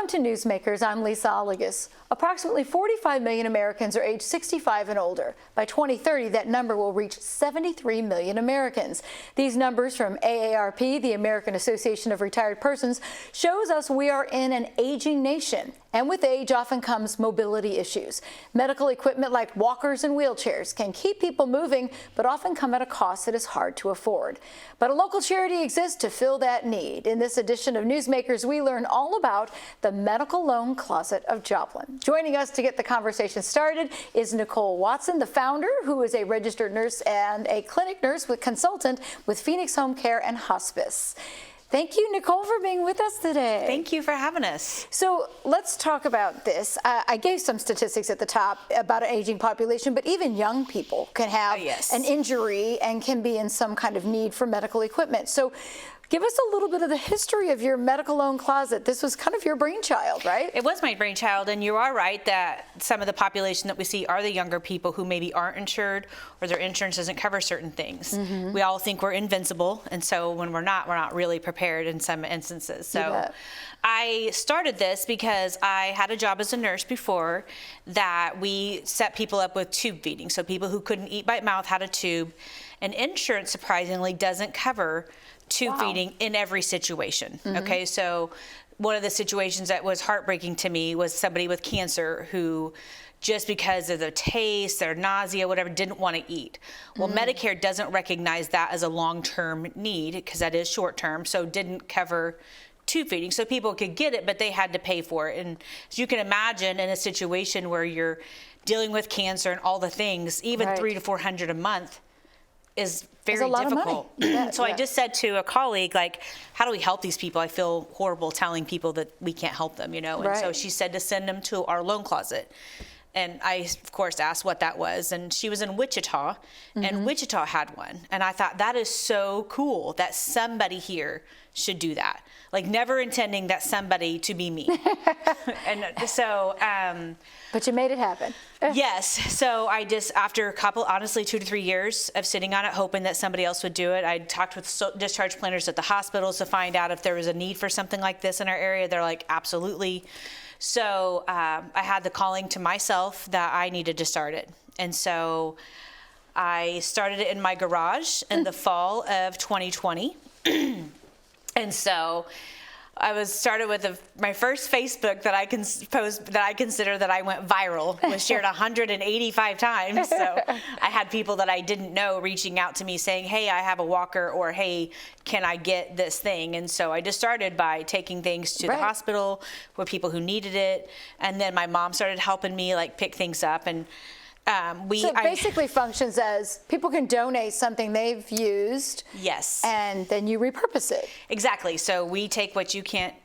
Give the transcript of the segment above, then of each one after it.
Welcome to Newsmakers. I'm Lisa Oligas. Approximately 45 million Americans are age 65 and older. By 2030, that number will reach 73 million Americans. These numbers from AARP, the American Association of Retired Persons, shows us we are in an aging nation. And with age often comes mobility issues. Medical equipment like walkers and wheelchairs can keep people moving, but often come at a cost that is hard to afford. But a local charity exists to fill that need. In this edition of Newsmakers, we learn all about the Medical Loan Closet of Joplin. Joining us to get the conversation started is Nicole Watson, the founder, who is a registered nurse and a clinic nurse with consultant with Phoenix Home Care and Hospice. Thank you, Nicole, for being with us today. Thank you for having us. So let's talk about this. I gave some statistics at the top about an aging population, but even young people can have an injury and can be in some kind of need for medical equipment. So give us a little bit of the history of your medical loan closet. This was kind of your brainchild, right? It was my brainchild, and you are right that some of the population that we see are the younger people who maybe aren't insured or their insurance doesn't cover certain things. Mm-hmm. We all think we're invincible, and so when we're not really prepared in some instances. So I started this because I had a job as a nurse before that we set people up with tube feeding. So people who couldn't eat by mouth had a tube, and insurance surprisingly doesn't cover tube feeding in every situation. Mm-hmm. Okay, so one of the situations that was heartbreaking to me was somebody with cancer who, just because of the taste, their nausea, whatever, didn't want to eat. Well, Medicare doesn't recognize that as a long-term need because that is short-term, so didn't cover tube feeding. So people could get it, but they had to pay for it. And as you can imagine, in a situation where you're dealing with cancer and all the things, even $300 to $400 a month is very difficult. So I just said to a colleague, like, how do we help these people? I feel horrible telling people that we can't help them, you know? And so she said to send them to our loan closet. And I, of course, asked what that was. And she was in Wichita, and Wichita had one. And I thought, that is so cool that somebody here should do that. Like, never intending that somebody to be me. And so... but you made it happen. Yes. So I just, after a couple, honestly, 2 to 3 years of sitting on it, hoping that somebody else would do it, I talked with discharge planners at the hospitals to find out if there was a need for something like this in our area. They're like, absolutely. So I had the calling to myself that I needed to start it. And so I started it in my garage in the fall of 2020. And so I started with my first Facebook that I consider that I went viral, was shared 185 times. So I had people that I didn't know reaching out to me saying, hey, I have a walker, or hey, can I get this thing? And so I just started by taking things to the hospital with people who needed it. And then my mom started helping me like pick things up. And so it basically functions as people can donate something they've used. Yes. And then you repurpose it. Exactly. So we take what you can't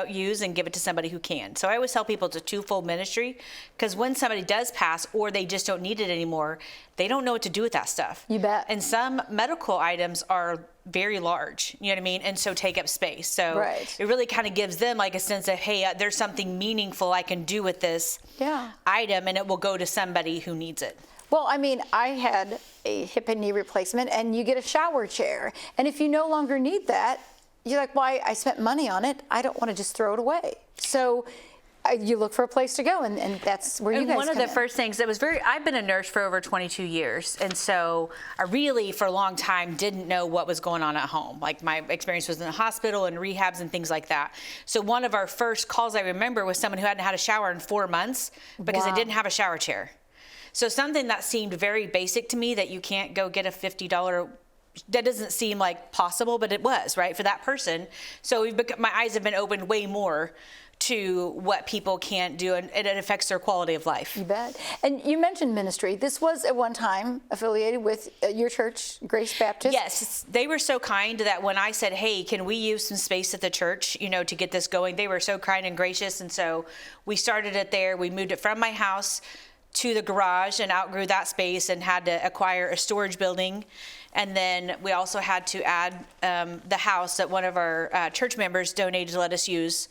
use and give it to somebody who can. So I always tell people it's a twofold ministry, because when somebody does pass or they just don't need it anymore, they don't know what to do with that stuff. You bet. And some medical items are very large, you know what I mean? And so take up space. So it really kind of gives them like a sense of, hey, there's something meaningful I can do with this item, and it will go to somebody who needs it. Well, I mean, I had a hip and knee replacement, and you get a shower chair. And if you no longer need that, you're like, why? I spent money on it. I don't want to just throw it away. So you look for a place to go, and that's where you guys come in. One of the first things that was I've been a nurse for over 22 years, and so I really, for a long time, didn't know what was going on at home. Like, my experience was in the hospital and rehabs and things like that. So one of our first calls I remember was someone who hadn't had a shower in 4 months because they didn't have a shower chair. So something that seemed very basic to me, that you can't go get a $50, that doesn't seem like possible, but it was, right, for that person. So my eyes have been opened way more to what people can't do, and it affects their quality of life. You bet. And you mentioned ministry. This was at one time affiliated with your church, Grace Baptist. Yes, they were so kind that when I said, hey, can we use some space at the church, you know, to get this going, they were so kind and gracious. And so we started it there. We moved it from my house to the garage and outgrew that space and had to acquire a storage building. And then we also had to add the house that one of our church members donated to let us use.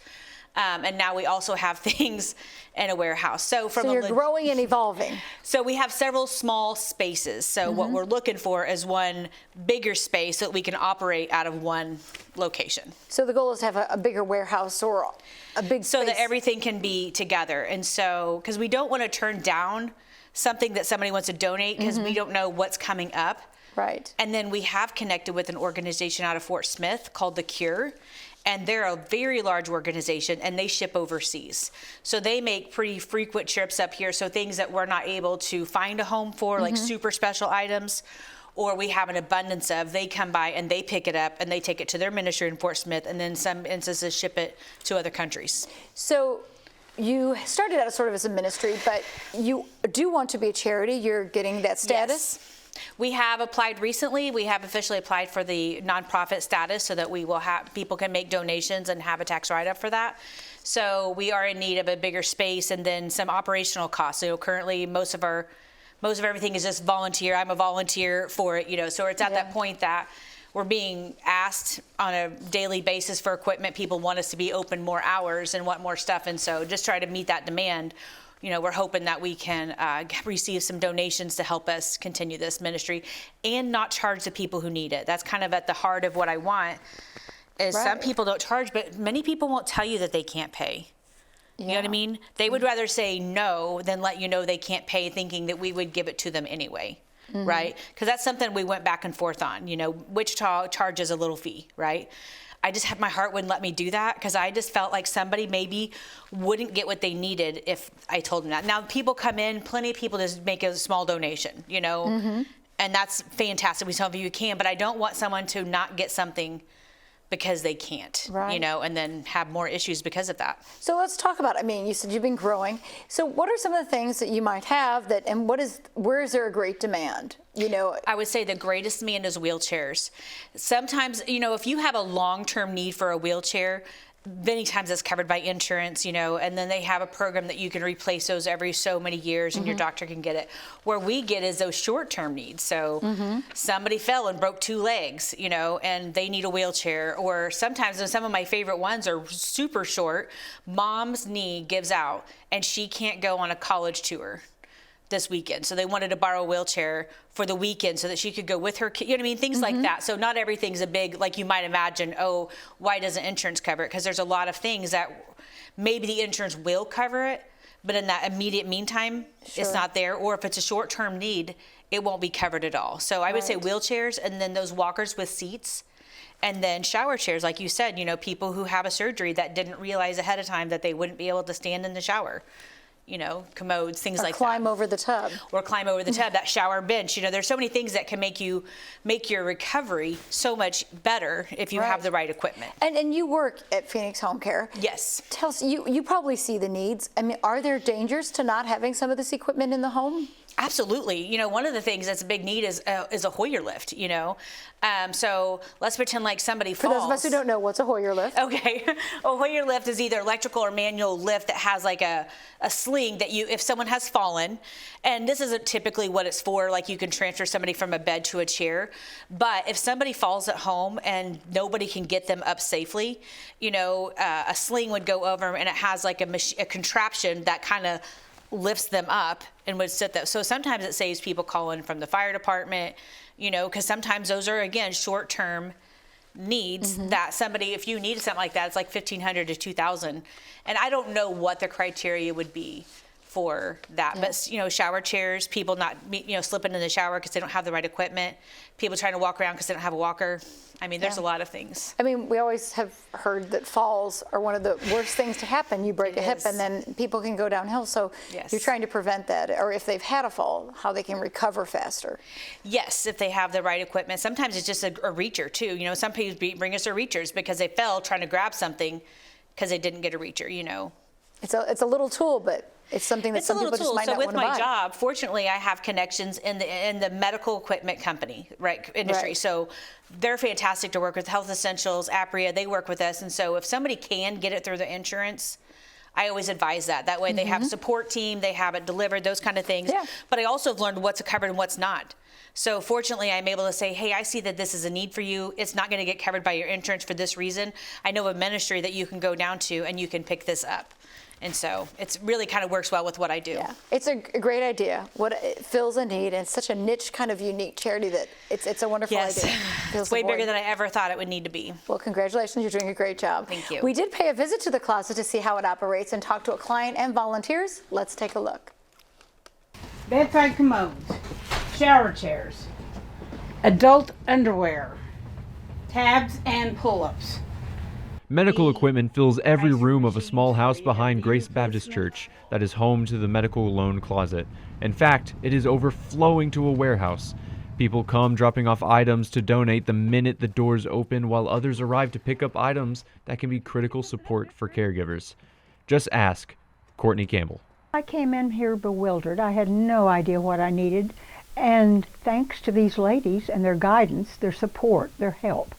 And now we also have things in a warehouse. So you're growing and evolving. So we have several small spaces. So what we're looking for is one bigger space so that we can operate out of one location. So the goal is to have a bigger warehouse or a big space. So that everything can be together. And so, because we don't want to turn down something that somebody wants to donate because we don't know what's coming up. Right. And then we have connected with an organization out of Fort Smith called The Cure. And they're a very large organization, and they ship overseas. So they make pretty frequent trips up here. So things that we're not able to find a home for, like super special items, or we have an abundance of, they come by and they pick it up and they take it to their ministry in Fort Smith, and then some instances ship it to other countries. So you started out sort of as a ministry, but you do want to be a charity. You're getting that status? Yes. We have applied recently. We have officially applied for the nonprofit status so that we will have, people can make donations and have a tax write-up for that. So we are in need of a bigger space and then some operational costs. So currently most of everything is just volunteer. I'm a volunteer for it, so it's at that point that we're being asked on a daily basis for equipment. People want us to be open more hours and want more stuff. And so just try to meet that demand. We're hoping that we can receive some donations to help us continue this ministry and not charge the people who need it. That's kind of at the heart of what I want is some people don't charge, but many people won't tell you that they can't pay. You know what I mean? They would rather say no than let you know they can't pay, thinking that we would give it to them anyway, right? Because that's something we went back and forth on. Wichita charges a little fee, right? I just had, my heart wouldn't let me do that because I just felt like somebody maybe wouldn't get what they needed if I told them that. Now people come in, plenty of people just make a small donation, and that's fantastic. We tell you can, but I don't want someone to not get something because they can't, and then have more issues because of that. So let's talk about, you said you've been growing. So what are some of the things that you might have and where is there a great demand? I would say the greatest demand is wheelchairs. Sometimes, if you have a long-term need for a wheelchair, many times that's covered by insurance, and then they have a program that you can replace those every so many years and your doctor can get it. Where we get is those short-term needs. So somebody fell and broke 2 legs, and they need a wheelchair. Or sometimes, and some of my favorite ones are super short, mom's knee gives out and she can't go on a college tour this weekend. So they wanted to borrow a wheelchair for the weekend so that she could go with her kid, things like that. So not everything's a big, like you might imagine, oh, why doesn't insurance cover it? Because there's a lot of things that maybe the insurance will cover it, but in that immediate meantime, it's not there. Or if it's a short-term need, it won't be covered at all. So I would say wheelchairs and then those walkers with seats. And then shower chairs, like you said, people who have a surgery that didn't realize ahead of time that they wouldn't be able to stand in the shower. Commodes, things like that. Or climb over the tub. Or climb over the tub, that shower bench. There's so many things that can make your recovery so much better if you have the right equipment. And you work at Phoenix Home Care. Yes. Tell us, you probably see the needs. Are there dangers to not having some of this equipment in the home? Absolutely. One of the things that's a big need is a Hoyer lift, So let's pretend like somebody falls. For those of us who don't know, what's a Hoyer lift? Okay. A Hoyer lift is either electrical or manual lift that has like a sling that if someone has fallen, and this isn't typically what it's for, like you can transfer somebody from a bed to a chair, but if somebody falls at home and nobody can get them up safely, a sling would go over and it has like a contraption that kind of lifts them up and would sit there. So sometimes it saves people calling from the fire department, because sometimes those are, again, short-term needs that somebody, if you need something like that, it's like $1,500 to $2,000. And I don't know what the criteria would be for that. But, shower chairs, people not, slipping in the shower because they don't have the right equipment, people trying to walk around because they don't have a walker. There's a lot of things. We always have heard that falls are one of the worst things to happen. You break a hip and then people can go downhill. So you're trying to prevent that. Or if they've had a fall, how they can recover faster. Yes, if they have the right equipment. Sometimes it's just a reacher too. Some people bring us their reachers because they fell trying to grab something because they didn't get a reacher, It's a little tool, but it's something that some people just might not want to buy. So with my job, fortunately, I have connections in the medical equipment company, industry. Right. So they're fantastic to work with. Health Essentials, Apria, they work with us. And so if somebody can get it through the insurance, I always advise that. That way they have a support team, they have it delivered, those kind of things. Yeah. But I also have learned what's covered and what's not. So fortunately, I'm able to say, hey, I see that this is a need for you. It's not going to get covered by your insurance for this reason. I know a ministry that you can go down to and you can pick this up. And so it's really kind of works well with what I do. Yeah, it's a great idea. It fills a need, and it's such a niche, kind of unique charity that it's a wonderful Yes. idea. It's way bigger than I ever thought it would need to be. Well, congratulations. You're doing a great job. Thank you. We did pay a visit to the closet to see how it operates and talk to a client and volunteers. Let's take a look. Bedside commodes, shower chairs, adult underwear, tabs and pull-ups. Medical equipment fills every room of a small house behind Grace Baptist Church that is home to the medical loan closet. In fact, it is overflowing to a warehouse. People come dropping off items to donate the minute the doors open, while others arrive to pick up items that can be critical support for caregivers. Just ask Courtney Campbell. I came in here bewildered. I had no idea what I needed. And thanks to these ladies and their guidance, their support, their help,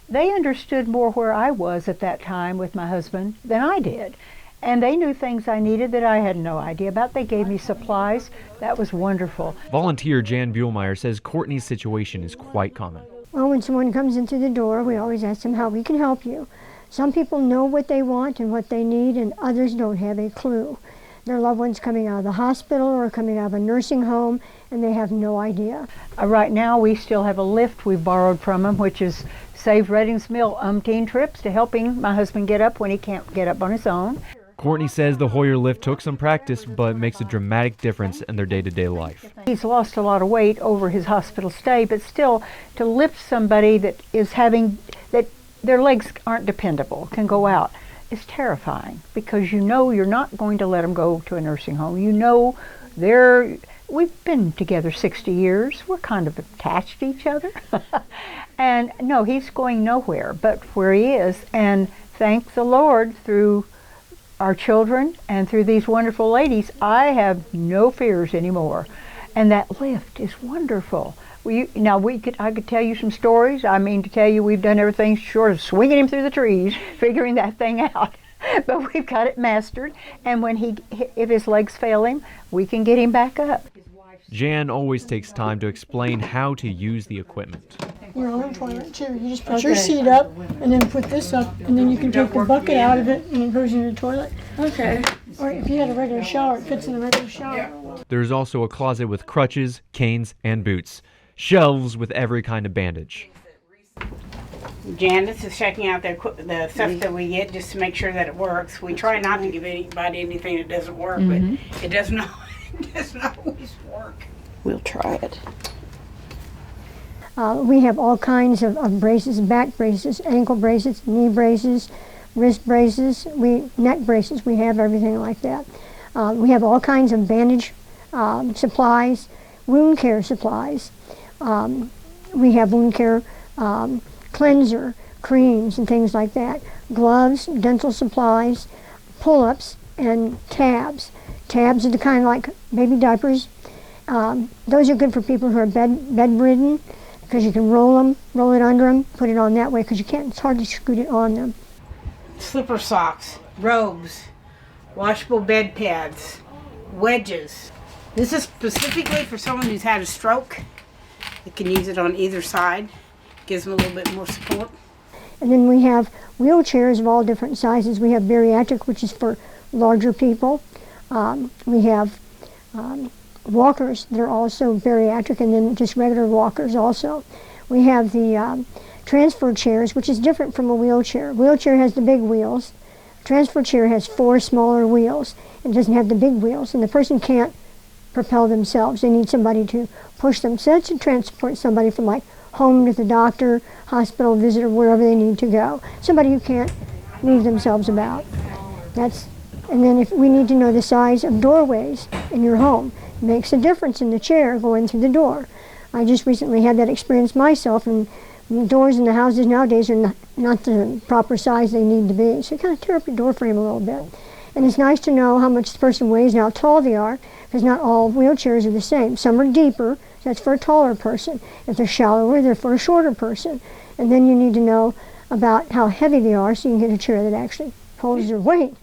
they understood more where I was at that time with my husband than I did. And they knew things I needed that I had no idea about. They gave me supplies. That was wonderful. Volunteer Jan Buhlmeyer says Courtney's situation is quite common. Well, when someone comes in through the door, we always ask them how we can help you. Some people know what they want and what they need, and others don't have a clue. Their loved ones coming out of the hospital or coming out of a nursing home, and they have no idea. Right now, we still have a lift we borrowed from them, which has saved Reddings Mill umpteen trips to helping my husband get up when he can't get up on his own. Courtney says the Hoyer lift took some practice, but makes a dramatic difference in their day-to-day life. He's lost a lot of weight over his hospital stay, but still, to lift somebody that is having, that their legs aren't dependable, can go out, is terrifying, because you know you're not going to let them go to a nursing home. You know we've been together 60 years. We're kind of attached to each other. And no, he's going nowhere but where he is. And thank the Lord, through our children and through these wonderful ladies, I have no fears anymore. And that lift is wonderful. I could tell you some stories. I mean, to tell you we've done everything short of swinging him through the trees, figuring that thing out. But we've got it mastered. And when if his legs fail him, we can get him back up. Jan always takes time to explain how to use the equipment. Your own toilet too. You just put your seat up and then put this up, and then you can take the bucket out of it and it goes in the toilet. Okay. Or if you had a regular shower, it fits in the regular shower. There's also a closet with crutches, canes, and boots. Shelves with every kind of bandage. Janice is checking out the stuff that we get just to make sure that it works. We try not to give anybody anything that doesn't work, but it doesn't always work. We'll try it. We have all kinds of braces, back braces, ankle braces, knee braces, wrist braces, neck braces. We have everything like that. We have all kinds of bandage supplies, wound care supplies. We have wound care cleanser, creams, and things like that. Gloves, dental supplies, pull-ups, and tabs. Tabs are the kind like baby diapers. Those are good for people who are bedridden, because you can roll it under them, put it on that way, because it's hard to scoot it on them. Slipper socks, robes, washable bed pads, wedges. This is specifically for someone who's had a stroke. You can use it on either side. Gives them a little bit more support. And then we have wheelchairs of all different sizes. We have bariatric, which is for larger people. We have walkers that are also bariatric, and then just regular walkers also. We have the transfer chairs, which is different from a wheelchair. Wheelchair has the big wheels. Transfer chair has 4 smaller wheels. It doesn't have the big wheels, and the person can't propel themselves. They need somebody to push them. So that's to transport somebody from like home to the doctor, hospital visit, or wherever they need to go. Somebody who can't move themselves about. And then if we need to know the size of doorways in your home, it makes a difference in the chair going through the door. I just recently had that experience myself, and the doors in the houses nowadays are not the proper size they need to be. So you kind of tear up your door frame a little bit. And it's nice to know how much the person weighs and how tall they are, because not all wheelchairs are the same. Some are deeper, so that's for a taller person. If they're shallower, they're for a shorter person. And then you need to know about how heavy they are, so you can get a chair that actually holds their weight.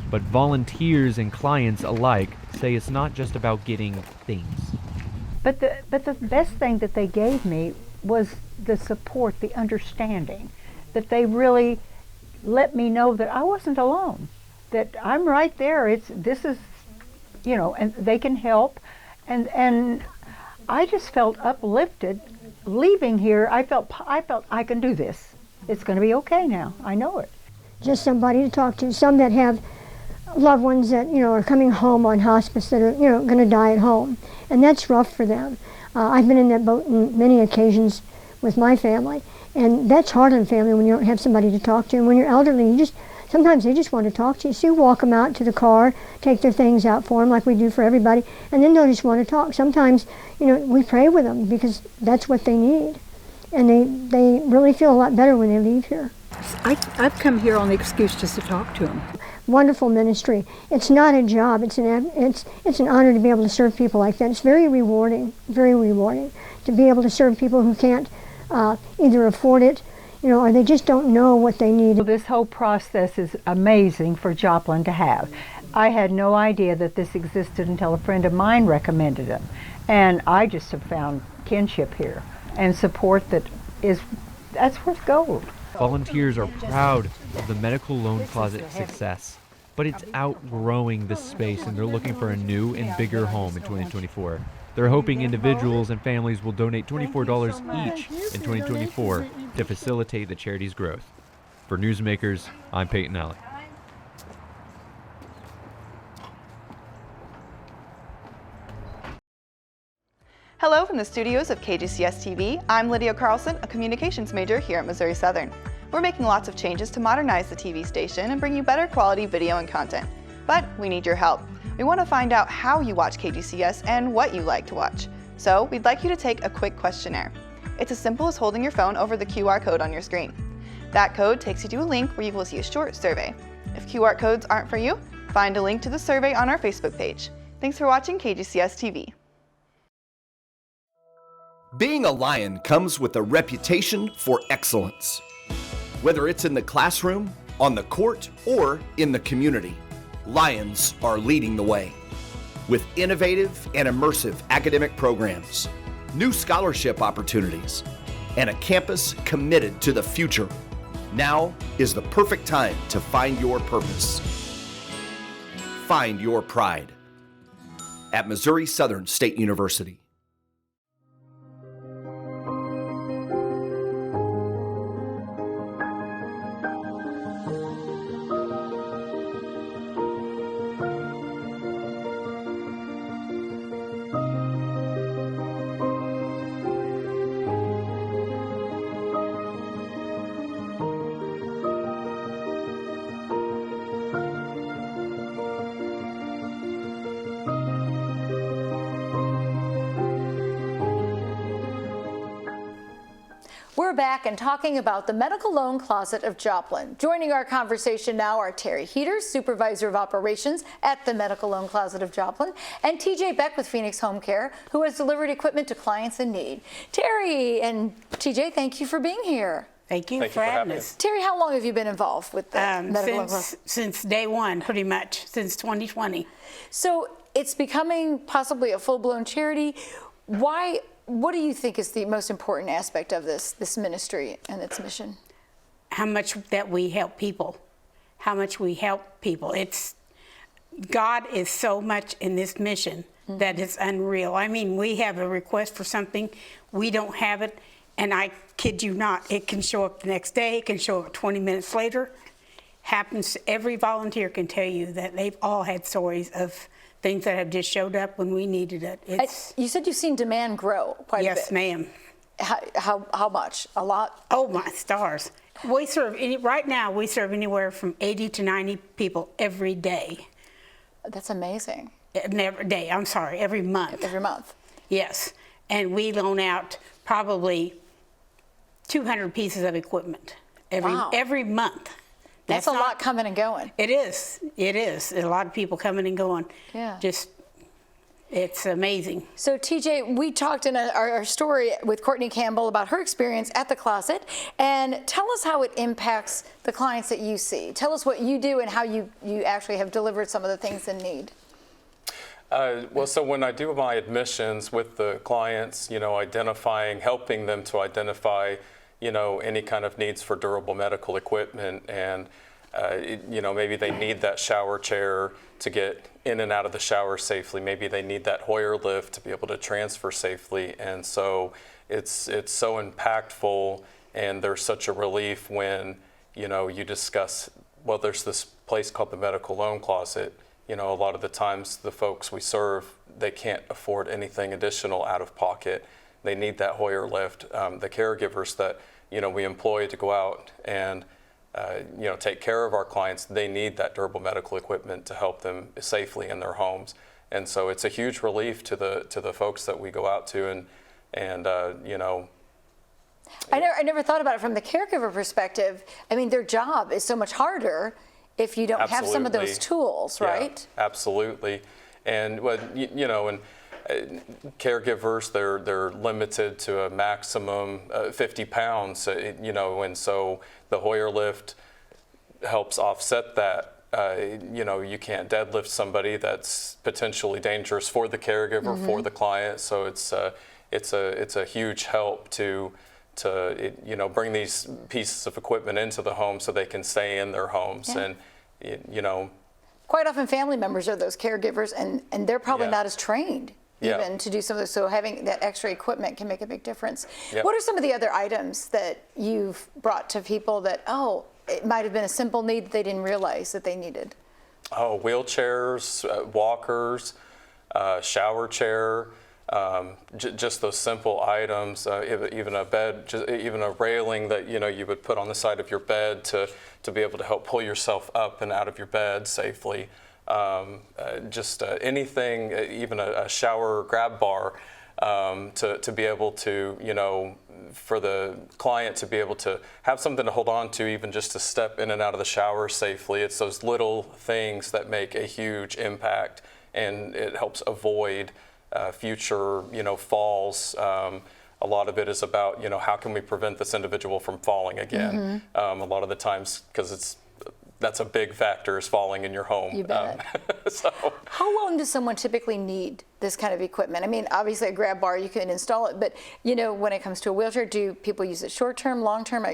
But volunteers and clients alike say it's not just about getting things. But the best thing that they gave me was the support, the understanding, that they really let me know that I wasn't alone, that I'm right there. This is, you know, and they can help, and I just felt uplifted leaving here. I felt I can do this. It's going to be okay now. I know it. Just somebody to talk to. Some that have loved ones that, you know, are coming home on hospice that are, you know, going to die at home, and that's rough for them. I've been in that boat on many occasions with my family, and that's hard on family when you don't have somebody to talk to. And when you're elderly, sometimes they just want to talk to you. So you walk them out to the car, take their things out for them like we do for everybody, and then they'll just want to talk. Sometimes, you know, we pray with them because that's what they need, and they really feel a lot better when they leave here. I've come here on the excuse just to talk to them. Wonderful ministry. It's not a job. It's an honor to be able to serve people like that. It's very rewarding to be able to serve people who can't either afford it, you know, or they just don't know what they need. This whole process is amazing for Joplin to have. I had no idea that this existed until a friend of mine recommended it, and I just have found kinship here and support that's worth gold. Volunteers are proud of the medical loan closet's success, but it's outgrowing this space and they're looking for a new and bigger home in 2024. They're hoping individuals and families will donate $24 each in 2024 to facilitate the charity's growth. For Newsmakers, I'm Peyton Alley. Hello from the studios of KGCS TV. I'm Lydia Carlson, a communications major here at Missouri Southern. We're making lots of changes to modernize the TV station and bring you better quality video and content. But we need your help. We want to find out how you watch KGCS and what you like to watch. So we'd like you to take a quick questionnaire. It's as simple as holding your phone over the QR code on your screen. That code takes you to a link where you will see a short survey. If QR codes aren't for you, find a link to the survey on our Facebook page. Thanks for watching KGCS TV. Being a Lion comes with a reputation for excellence. Whether it's in the classroom, on the court, or in the community, Lions are leading the way. With innovative and immersive academic programs, new scholarship opportunities, and a campus committed to the future, now is the perfect time to find your purpose. Find your pride at Missouri Southern State University. We're back and talking about the Medical Loan Closet of Joplin. Joining our conversation now are Terry Heaters, Supervisor of Operations at the Medical Loan Closet of Joplin, and TJ Beck with Phoenix Home Care, who has delivered equipment to clients in need. Terry and TJ, thank you for being here. Thank you for having us. Terry, how long have you been involved with the Medical Loan Closet? Since day one, pretty much, since 2020. So it's becoming possibly a full-blown charity. What do you think is the most important aspect of this ministry and its mission? How much that we help people. How much we help people. God is so much in this mission that it's unreal. I mean, we have a request for something, we don't have it, and I kid you not, it can show up the next day, it can show up 20 minutes later. Happens, every volunteer can tell you that they've all had stories of things that have just showed up when we needed it. You said you've seen demand grow quite a bit. Yes, ma'am. How much? A lot? Oh, my stars. We serve, right now, we serve anywhere from 80 to 90 people every day. That's amazing. Every month. Every month. Yes. And we loan out probably 200 pieces of equipment every month. That's a lot coming and going. It is. It is. A lot of people coming and going. Yeah. It's amazing. So TJ, we talked in our story with Courtney Campbell about her experience at the closet, and tell us how it impacts the clients that you see. Tell us what you do and how you actually have delivered some of the things in need. Well, so when I do my admissions with the clients, helping them to identify, any kind of needs for durable medical equipment, and maybe they need that shower chair to get in and out of the shower safely. Maybe they need that Hoyer lift to be able to transfer safely. And so it's so impactful, and there's such a relief when, you discuss, well, there's this place called the Medical Loan Closet. A lot of the times the folks we serve, they can't afford anything additional out of pocket. They need that Hoyer lift. The caregivers that, we employ to go out and take care of our clients, they need that durable medical equipment to help them safely in their homes. And so it's a huge relief to the folks that we go out to, and I never thought about it from the caregiver perspective. I mean, their job is so much harder if you don't have some of those tools, right? Yeah, absolutely. And caregivers, they're limited to a maximum 50 pounds, and so the Hoyer lift helps offset that. You can't deadlift somebody that's potentially dangerous for the caregiver, for the client. So it's a huge help to bring these pieces of equipment into the home so they can stay in their homes. Yeah. And quite often family members are those caregivers, and they're probably not as trained even to do some of this. So having that extra equipment can make a big difference. Yep. What are some of the other items that you've brought to people that, it might have been a simple need that they didn't realize that they needed? Wheelchairs, walkers, shower chair, just those simple items, even a bed, even a railing that you would put on the side of your bed to be able to help pull yourself up and out of your bed safely. Anything, even a shower grab bar, to be able to, for the client to be able to have something to hold on to, even just to step in and out of the shower safely. It's those little things that make a huge impact, and it helps avoid future, falls. A lot of it is about, how can we prevent this individual from falling again? A lot of the times, because that's a big factor, is falling in your home. You bet. How long does someone typically need this kind of equipment? I mean, obviously a grab bar, you can install it, but when it comes to a wheelchair, do people use it short term, long term?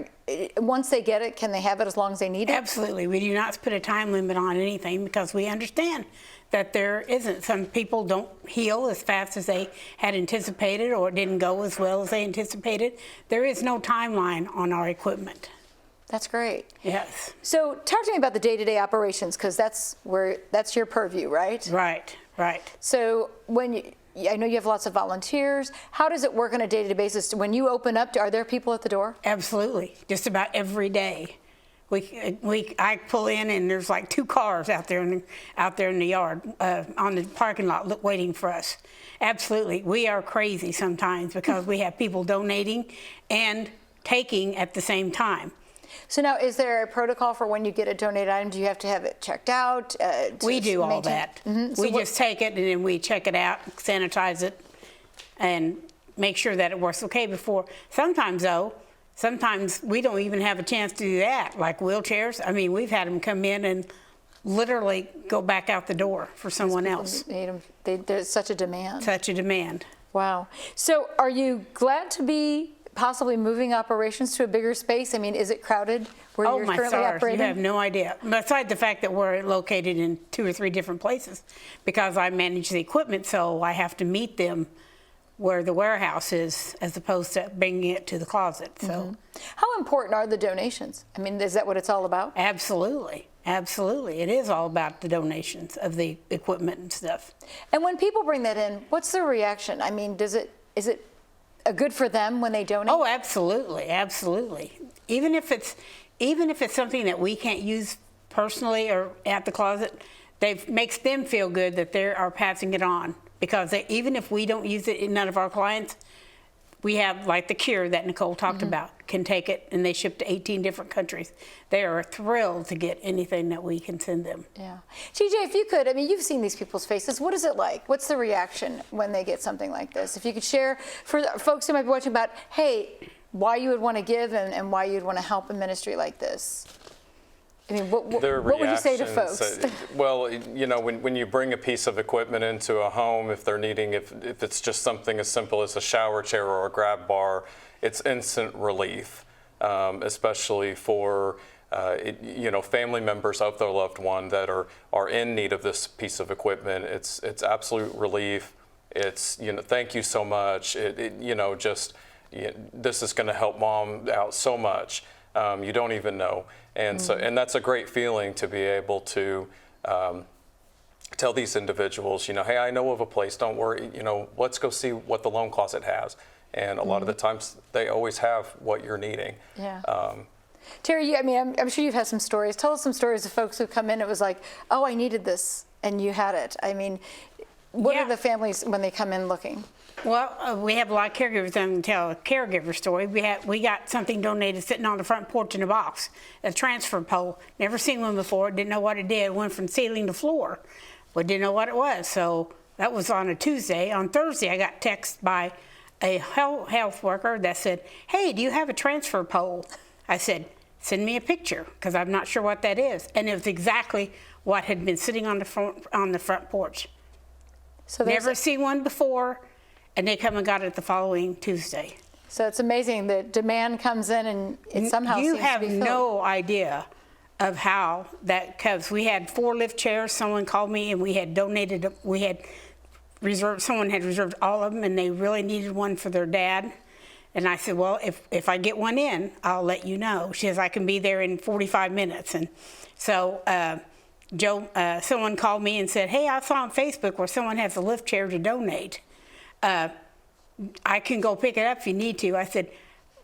Once they get it, can they have it as long as they need it? Absolutely. We do not put a time limit on anything, because we understand that there isn't. Some people don't heal as fast as they had anticipated, or it didn't go as well as they anticipated. There is no timeline on our equipment. That's great. Yes. So talk to me about the day-to-day operations, because that's your purview, right? Right. So I know you have lots of volunteers. How does it work on a day-to-day basis? When you open up, are there people at the door? Absolutely. Just about every day. I pull in, and there's like 2 cars out there in the yard, on the parking lot, waiting for us. Absolutely. We are crazy sometimes, because we have people donating and taking at the same time. So now, is there a protocol for when you get a donated item? Do you have to have it checked out? We do all that. Mm-hmm. We just take it, and then we check it out, sanitize it, and make sure that it works okay before. Sometimes we don't even have a chance to do that, like wheelchairs. I mean, we've had them come in and literally go back out the door for someone else. Need them. There's such a demand. Such a demand. Wow. So are you glad to be possibly moving operations to a bigger space? I mean, is it crowded where you're currently operating? You have no idea. Besides the fact that we're located in 2 or 3 different places, because I manage the equipment, so I have to meet them where the warehouse is, as opposed to bringing it to the closet. So, how important are the donations? I mean, is that what it's all about? Absolutely. It is all about the donations of the equipment and stuff. And when people bring that in, what's their reaction? I mean, is it good for them when they donate? Oh, absolutely. Even if it's something that we can't use personally or at the closet, it makes them feel good that they are passing it on. Because even if we don't use it in none of our clients, we have, like the Cure that Nicole talked about, can take it, and they ship to 18 different countries. They are thrilled to get anything that we can send them. Yeah. TJ, if you could, I mean, you've seen these people's faces. What is it like? What's the reaction when they get something like this? If you could share for folks who might be watching about, hey, why you would want to give and why you'd want to help a ministry like this. I mean, what Their would you say to reactions, folks? Well, you know, when you bring a piece of equipment into a home, if they're needing, if it's just something as simple as a shower chair or a grab bar, it's instant relief, especially for you know, family members of their loved one that are in need of this piece of equipment. It's absolute relief. It's, you know, thank you so much. You know, just this is going to help mom out so much. You don't even know. And so, and that's a great feeling to be able to tell these individuals, you know, hey, I know of a place, don't worry, you know, let's go see what the loan closet has. And a lot of the times they always have what you're needing. Yeah. Terry, I mean, I'm sure you've had some stories. Tell us some stories of folks who come in, it was like, oh, I needed this, and you had it. I mean, what are the families when they come in looking? Well, we have a lot of caregivers that tell a caregiver story. We got something donated sitting on the front porch in a box, a transfer pole. Never seen one before, didn't know what it did. It went from ceiling to floor, but didn't know what it was. So that was on a Tuesday. On Thursday, I got text by a health worker that said, hey, do you have a transfer pole? I said, send me a picture, because I'm not sure what that is. And it was exactly what had been sitting on the front porch. So never seen one before, and they come and got it the following Tuesday. So it's amazing that demand comes in and it somehow you seems have to be filled. no idea of how that comes. We had 4 lift chairs. Someone called me and we had donated, someone had reserved all of them, and they really needed one for their dad. And I said, well, if I get one in, I'll let you know. She says, I can be there in 45 minutes. And so someone called me and said, hey, I saw on Facebook where someone has a lift chair to donate. I can go pick it up if you need to. I said,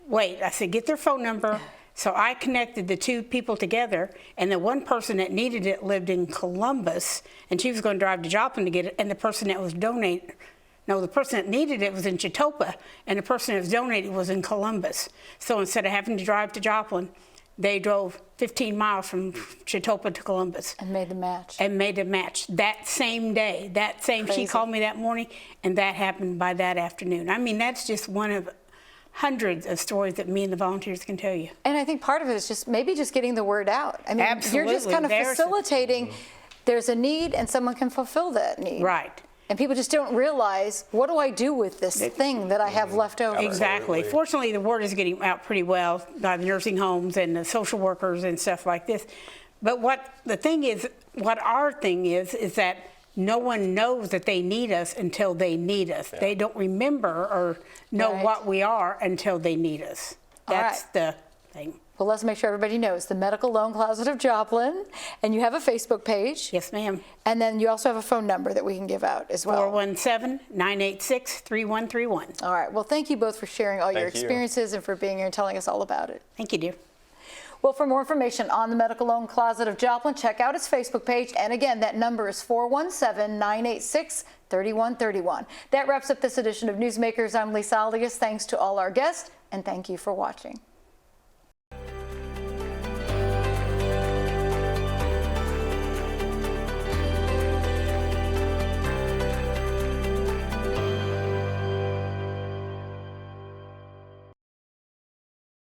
wait. I said, get their phone number. So I connected the 2 people together, and the one person that needed it lived in Columbus, and she was going to drive to Joplin to get it, and the person that was donating, the person that needed it was in Chautauqua, and the person that was donating was in Columbus. So instead of having to drive to Joplin, they drove 15 miles from Chautauqua to Columbus. And made the match. And made a match that same day. She called me that morning, and that happened by that afternoon. I mean, that's just one of hundreds of stories that me and the volunteers can tell you. And I think part of it is just maybe just getting the word out. I mean, Absolutely. You're just kind of facilitating. There's a need, and someone can fulfill that need. Right. And people just don't realize, what do I do with this thing that I have left over? Exactly. Fortunately, the word is getting out pretty well by the nursing homes and the social workers and stuff like this. But what our thing is that no one knows that they need us until they need us. Yeah. They don't remember or know what we are until they need us. That's the thing. Well, let's make sure everybody knows the Medical Loan Closet of Joplin, and you have a Facebook page. Yes, ma'am. And then you also have a phone number that we can give out as well. 417-986-3131. All right. Well, thank you both for sharing all your experiences and for being here and telling us all about it. Thank you, dear. Well, for more information on the Medical Loan Closet of Joplin, check out its Facebook page. And again, that number is 417-986-3131. That wraps up this edition of Newsmakers. I'm Lisa Alias. Thanks to all our guests, and thank you for watching.